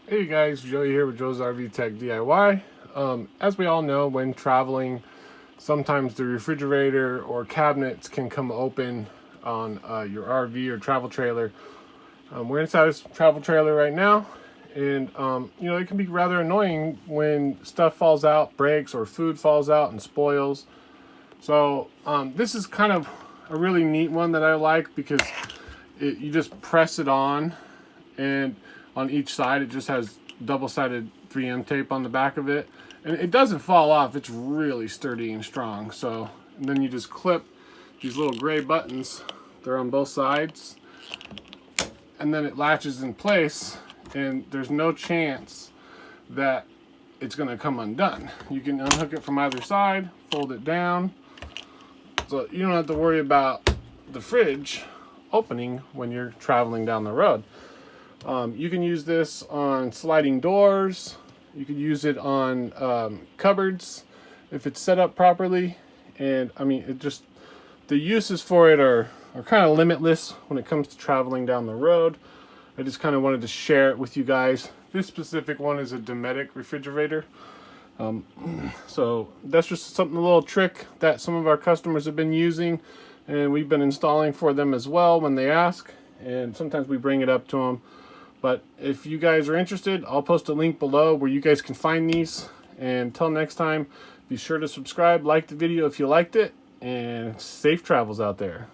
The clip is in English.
Hey guys, Joey here with Joe's RV Tech DIY. As we all know, when traveling, sometimes the refrigerator or cabinets can come open on your RV or travel trailer. We're inside a travel trailer right now, and it can be rather annoying when stuff falls out, breaks, or food falls out and spoils. So this is kind of a really neat one that I like because you just press it on, and on each side it just has double-sided 3M tape on the back of it, and it doesn't fall off. It's really sturdy and strong. So then you just clip these little gray buttons. They're on both sides, and then it latches in place, and there's no chance that it's going to come undone. You can unhook it from either side, fold it down, so you don't have to worry about the fridge opening when you're traveling down the road. You can use this on sliding doors. You could use it on cupboards if it's set up properly. And I mean, the uses for it are kind of limitless when it comes to traveling down the road. I just kind of wanted to share it with you guys. This specific one is a Dometic refrigerator. So that's just a little trick that some of our customers have been using, and we've been installing for them as well when they ask. And sometimes we bring it up to them. But if you guys are interested, I'll post a link below where you guys can find these. And until next time, be sure to subscribe, like the video if you liked it, and safe travels out there.